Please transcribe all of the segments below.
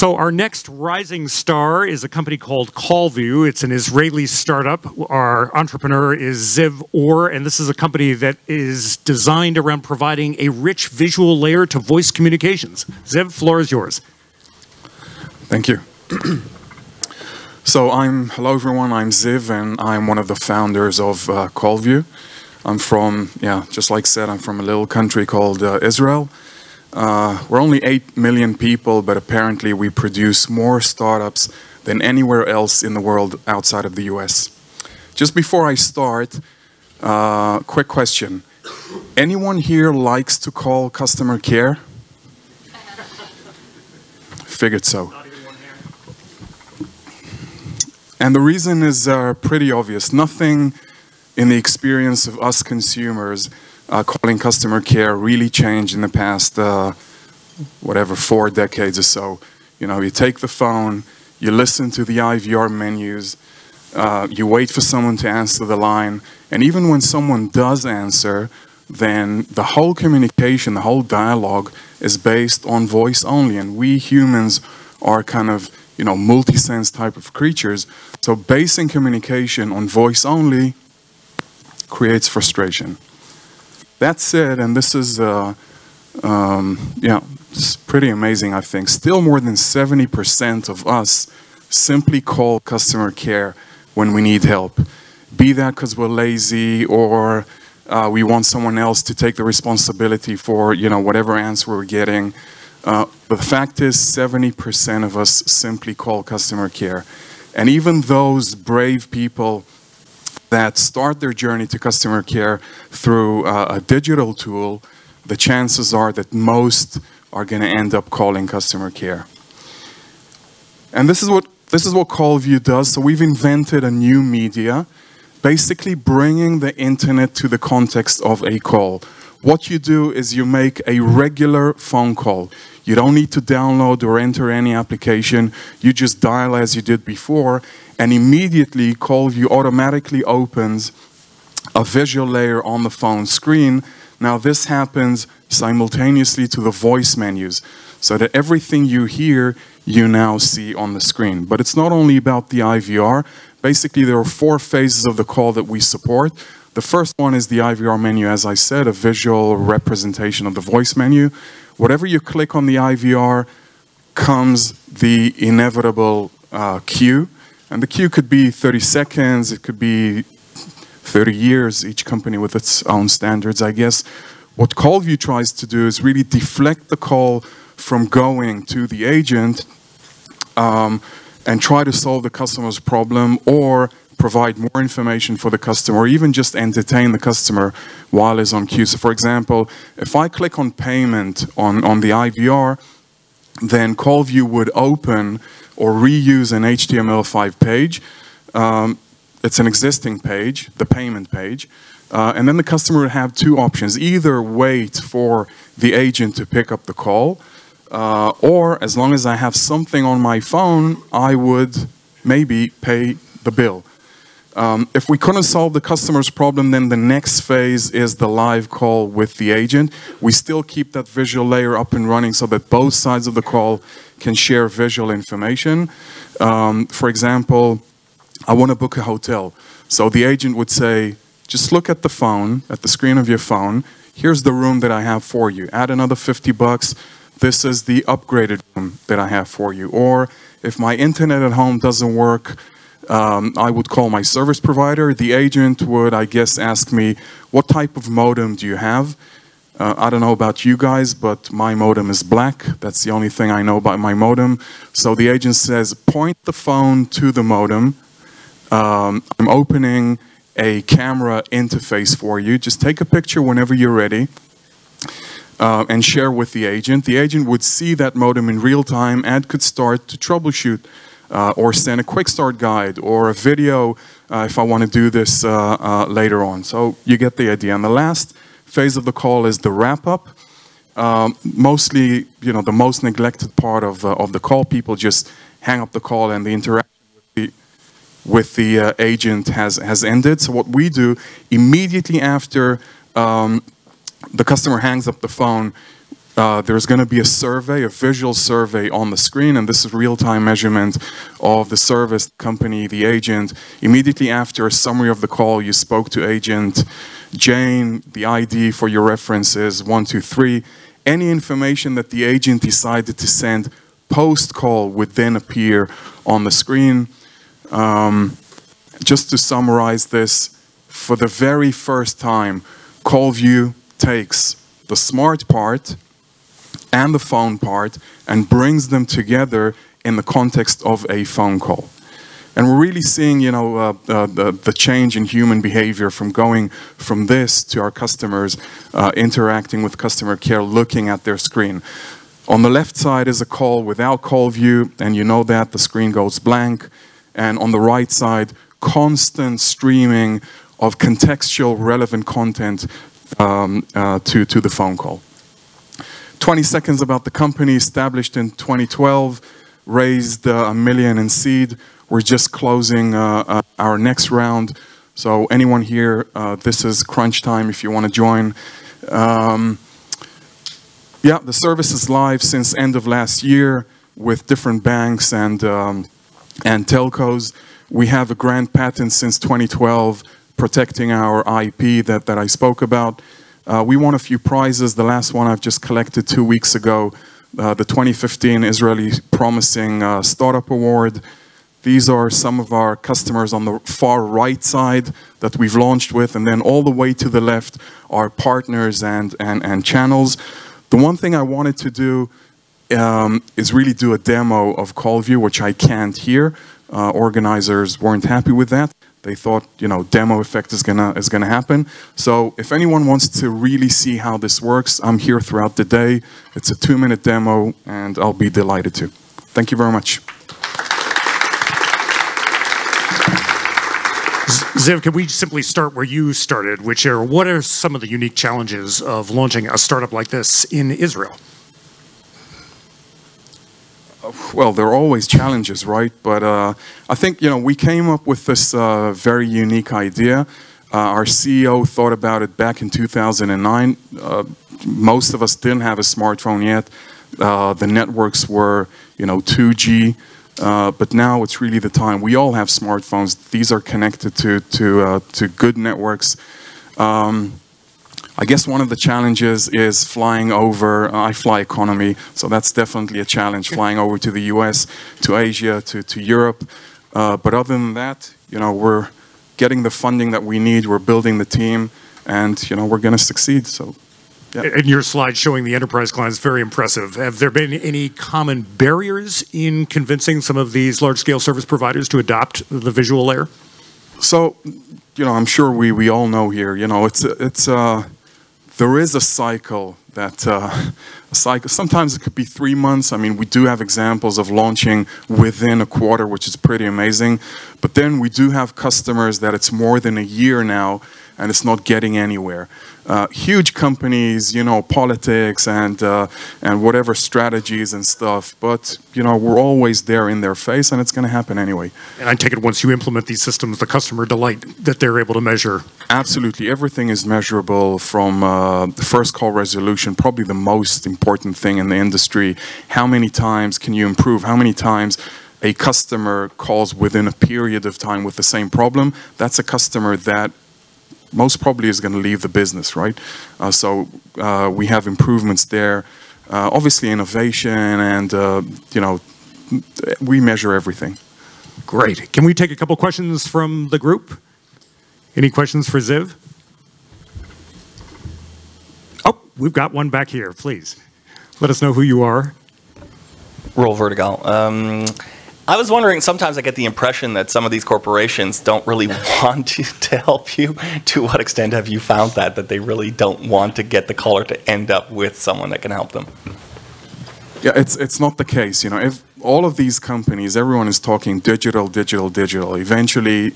So our next rising star is a company called CallVU. It's an Israeli startup. Our entrepreneur is Ziv Orr, and this is a company that is designed around providing a rich visual layer to voice communications. Ziv, floor is yours. Thank you. So hello everyone, I'm Ziv, and I'm one of the founders of CallVU. I'm from, just like said, I'm from a little country called Israel. We're only 8 million people, but apparently we produce more startups than anywhere else in the world outside of the US. Just before I start, quick question. Anyone here likes to call customer care? Figured so. And the reason is pretty obvious. Nothing in the experience of us consumers calling customer care really changed in the past, 4 decades or so. You know, you take the phone, you listen to the IVR menus, you wait for someone to answer the line, and even when someone does answer, then the whole communication, the whole dialogue is based on voice only, and we humans are kind of, multi-sense type of creatures, so basing communication on voice only creates frustration. That said, and this is, it's pretty amazing, I think. Still more than 70% of us simply call customer care when we need help. Be that because we're lazy or we want someone else to take the responsibility for, whatever answer we're getting. But the fact is 70% of us simply call customer care. And even those brave people that start their journey to customer care through a digital tool, the chances are that most are going to end up calling customer care. And this is what CallVU does. So we've invented a new media, basically bringing the internet to the context of a call. What you do is you make a regular phone call. You don't need to download or enter any application. You just dial as you did before, and immediately CallVU automatically opens a visual layer on the phone screen. Now this happens simultaneously to the voice menus, so that everything you hear, you now see on the screen. But it's not only about the IVR. Basically, there are 4 phases of the call that we support. The first one is the IVR menu, as I said, a visual representation of the voice menu. Whatever you click on the IVR comes the inevitable queue. And the queue could be 30 seconds, it could be 30 years, each company with its own standards, I guess. What CallVU tries to do is really deflect the call from going to the agent and try to solve the customer's problem or provide more information for the customer, or even just entertain the customer while he's on queue. So for example, if I click on payment on the IVR, then CallVU would open or reuse an HTML5 page. It's an existing page, the payment page, and then the customer would have 2 options. Either wait for the agent to pick up the call, or as long as I have something on my phone, I would maybe pay the bill. If we couldn't solve the customer's problem, then the next phase is the live call with the agent. We still keep that visual layer up and running so that both sides of the call can share visual information. For example, I want to book a hotel. So the agent would say, just look at the phone, at the screen of your phone. Here's the room that I have for you. Add another 50 bucks. This is the upgraded room that I have for you. Or if my internet at home doesn't work, I would call my service provider. The agent would, I guess, ask me, what type of modem do you have? I don't know about you guys, but my modem is black. That's the only thing I know about my modem. So the agent says, point the phone to the modem. I'm opening a camera interface for you. Just take a picture whenever you're ready and share with the agent. The agent would see that modem in real time and could start to troubleshoot or send a quick start guide or a video if I want to do this later on. So you get the idea. And the last phase of the call is the wrap-up. Mostly, the most neglected part of the call. People just hang up the call and the interaction with the agent has ended. So what we do immediately after the customer hangs up the phone, there's going to be a survey, a visual survey on the screen, and this is real-time measurement of the service company, the agent. Immediately after a summary of the call, you spoke to agent Jane. The ID for your reference is 123. Any information that the agent decided to send post-call would then appear on the screen. Just to summarize this, for the very first time, CallVU takes the smart part and the phone part and brings them together in the context of a phone call. And we're really seeing, you know, the change in human behavior from going from this to our customers interacting with customer care, looking at their screen. On the left side is a call without CallVU, and you know that the screen goes blank. And on the right side, constant streaming of contextual relevant content to the phone call. 20 seconds about the company, established in 2012, raised $1 million in seed. We're just closing our next round. So anyone here, this is crunch time if you want to join. Yeah, the service is live since end of last year with different banks and telcos. We have a grant patent since 2012 protecting our IP that I spoke about. We won a few prizes. The last one I've just collected 2 weeks ago, the 2015 Israeli Promising Startup Award. These are some of our customers on the far right side that we've launched with, and then all the way to the left are partners and channels. The one thing I wanted to do is really do a demo of CallVU, which I can't here. Organizers weren't happy with that. They thought, you know, demo effect is gonna happen. So if anyone wants to really see how this works, I'm here throughout the day. It's a 2-minute demo, and I'll be delighted to. Thank you very much. Ziv, can we simply start where you started, which are, what are some of the unique challenges of launching a startup like this in Israel? Well, there are always challenges, right? But I think, you know, we came up with this very unique idea. Our CEO thought about it back in 2009. Most of us didn't have a smartphone yet. The networks were, you know, 2G. But now it's really the time. We all have smartphones. These are connected to good networks. I guess one of the challenges is flying over. I fly economy, so that's definitely a challenge, flying over to the US, to Asia, to Europe. But other than that, you know, we're getting the funding that we need, we're building the team, and, you know, we're going to succeed. So, yeah. And your slide showing the enterprise clients, very impressive. Have there been any common barriers in convincing some of these large-scale service providers to adopt the visual layer? So, you know, I'm sure we all know here, you know, there is a cycle that, sometimes it could be 3 months. I mean, we do have examples of launching within a quarter, which is pretty amazing. But then we do have customers that it's more than a year now, and it's not getting anywhere. Huge companies, you know, politics and whatever strategies and stuff, but, you know, we're always there in their face, and it's going to happen anyway. And I take it once you implement these systems, the customer delight that they're able to measure. Absolutely. Everything is measurable, from the first call resolution, probably the most important thing in the industry. How many times can you improve? How many times a customer calls within a period of time with the same problem? That's a customer that most probably is going to leave the business, right? So we have improvements there. Obviously innovation, and you know, we measure everything. Great. Can we take a couple questions from the group? Any questions for Ziv? Oh, we've got one back here, please. Let us know who you are. Roll vertical. I was wondering, sometimes I get the impression that some of these corporations don't really want to help you. To what extent have you found that they really don't want to get the caller to end up with someone that can help them? Yeah, it's not the case. You know, if all of these companies, everyone is talking digital, digital, digital. Eventually,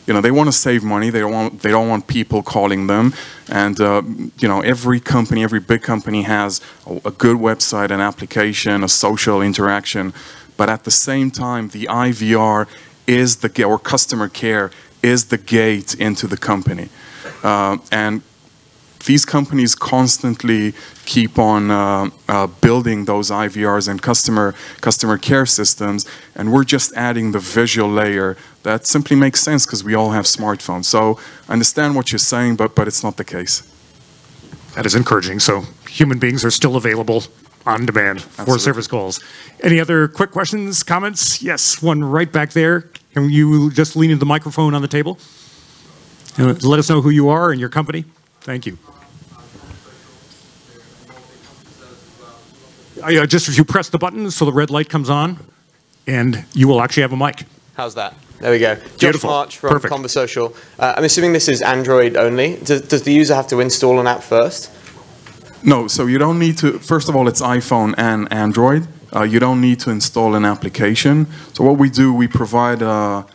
you know, they want to save money. They don't want people calling them. And you know, every company, every big company has a good website, an application, a social interaction. But at the same time, the IVR is or customer care is the gate into the company. And these companies constantly keep on building those IVRs and customer care systems, and we're just adding the visual layer. That simply makes sense because we all have smartphones. So I understand what you're saying, but it's not the case. That is encouraging. So human beings are still available on demand for service calls. Any other quick questions, comments? Yes, one right back there. Can you just lean into the microphone on the table? Let us know who you are and your company. Thank you. Just if you press the button so the red light comes on, and you will actually have a mic. How's that? There we go. Beautiful. Josh March from Conversocial. I'm assuming this is Android only. Does the user have to install an app first? No, so you don't need to. First of all, it's iPhone and Android. You don't need to install an application. So what we do, we provide an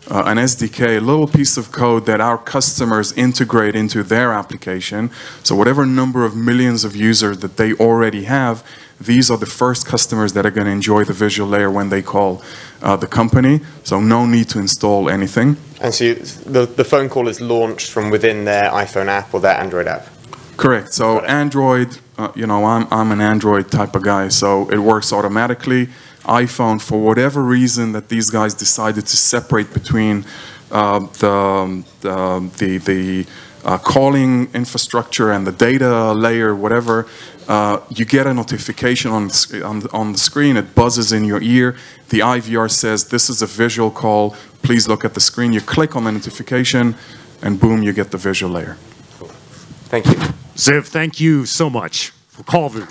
SDK, a little piece of code that our customers integrate into their application. So whatever number of millions of users that they already have, these are the first customers that are going to enjoy the visual layer when they call the company. So no need to install anything. And so the phone call is launched from within their iPhone app or their Android app? Correct. So Android, you know, I'm an Android type of guy, so it works automatically. iPhone, for whatever reason that these guys decided to separate between the calling infrastructure and the data layer, whatever, you get a notification on the screen. It buzzes in your ear. The IVR says, this is a visual call. Please look at the screen. You click on the notification, and boom, you get the visual layer. Thank you. Ziv, thank you so much for CallVU.